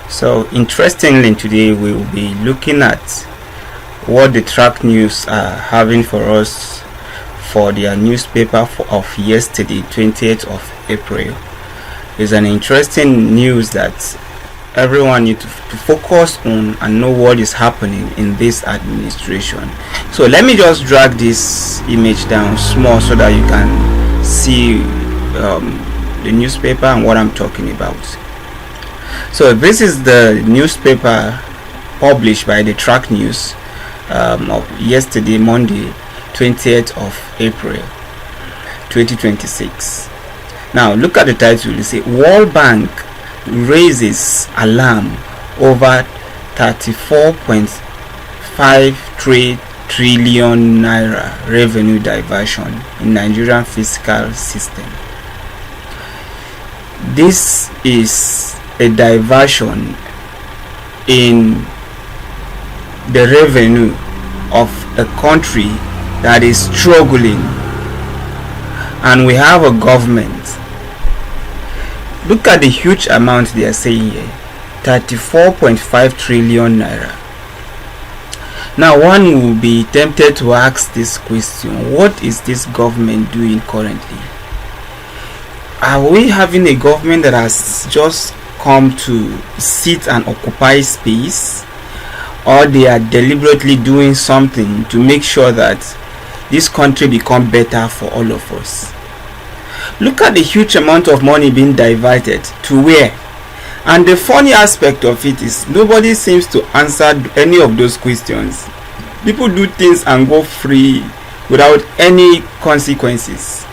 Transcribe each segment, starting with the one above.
So interestingly, today we will be looking at what the track news are having for us for their newspaper of yesterday, 20th of April. It's an interesting news that everyone needs to focus on and know what is happening in this administration. So let me just drag this image down small so that you can see the newspaper and what I'm talking about. So this is the newspaper published by the Track News of yesterday, Monday, 20th of April 2026. Now look at the title. You say World Bank raises alarm over 34.53 trillion naira revenue diversion in Nigerian fiscal system. This is a diversion in the revenue of a country that is struggling, and we have a government. Look at the huge amount they are saying here, 34.5 trillion naira. Now one will be tempted to ask this question: what is this government doing currently? Are we having a government that has just come to sit and occupy space, or they are deliberately doing something to make sure that this country become better for all of us? Look at the huge amount of money being diverted to where? And the funny aspect of it is nobody seems to answer any of those questions. People do things and go free without any consequences.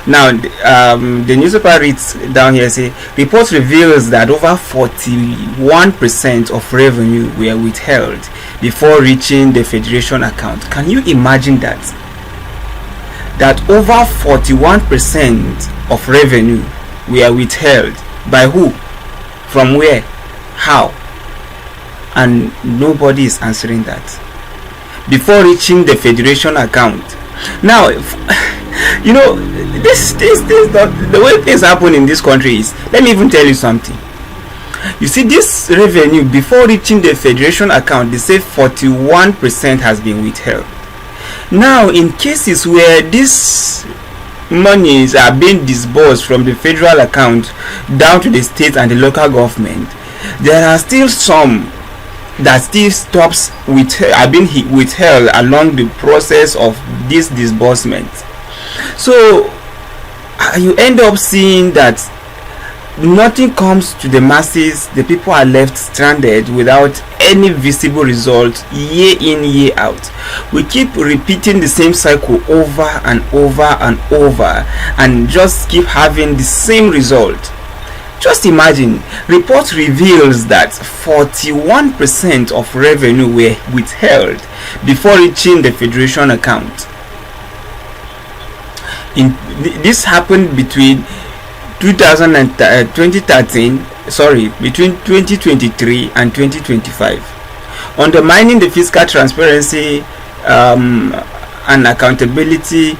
Now the newspaper reads down here, say report reveals that over 41% of revenue were withheld before reaching the federation account. Can you imagine that? That over 41% of revenue were withheld. By who? From where? How? And nobody is answering that before reaching the federation account. Now you know, this the way things happen in this country is, let me even tell you something. You see, this revenue before reaching the federation account, they say 41% has been withheld. Now in cases where these monies are being disbursed from the federal account down to the state and the local government, there are still some that still stops are being withheld along the process of this disbursement. So you end up seeing that nothing comes to the masses. The people are left stranded without any visible result year in, year out. We keep repeating the same cycle over and over and over and just keep having the same result. Just imagine, report reveals that 41% of revenue were withheld before reaching the federation account. This happened between 2013, between 2023 and 2025, undermining the fiscal transparency and accountability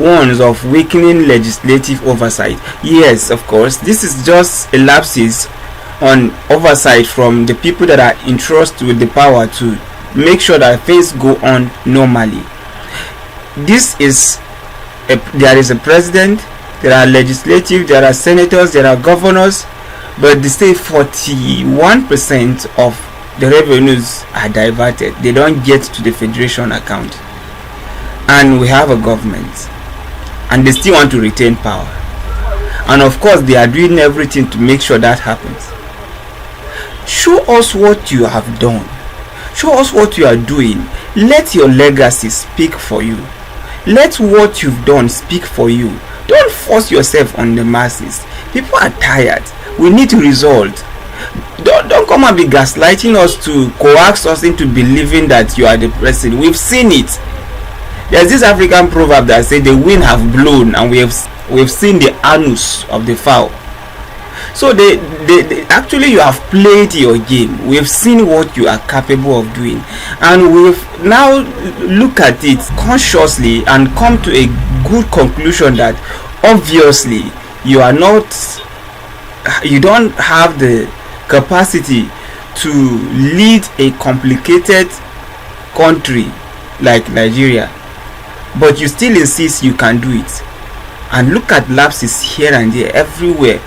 warns of weakening legislative oversight. Yes, of course, this is just a lapses on oversight from the people that are entrusted with the power to make sure that things go on normally. There is a president, there are legislative, there are senators, there are governors, but they say 41% of the revenues are diverted. They don't get to the federation account. And we have a government, and they still want to retain power. And of course, they are doing everything to make sure that happens. Show us what you have done. Show us what you are doing. Let your legacy speak for you. Let what you've done speak for you. Don't force yourself on the masses. People are tired. We need result. Don't come and be gaslighting us to coax us into believing that you are the president. We've seen it. There's this African proverb that says the wind have blown and we've seen the anus of the fowl. So they actually, you have played your game. We've seen what you are capable of doing, and we've now look at it consciously and come to a good conclusion that obviously you don't have the capacity to lead a complicated country like Nigeria, but you still insist you can do it. And look at lapses here and there, everywhere.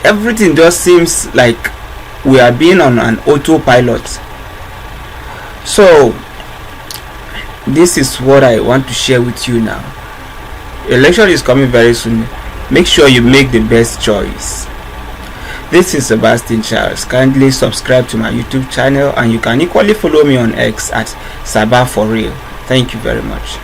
Everything just seems like we are being on an autopilot. So this is what I want to share with you now. Election is coming very soon. Make sure you make the best choice. This is Sabastine Charles. Kindly subscribe to my YouTube channel, and you can equally follow me on X at Sabah for real. Thank you very much.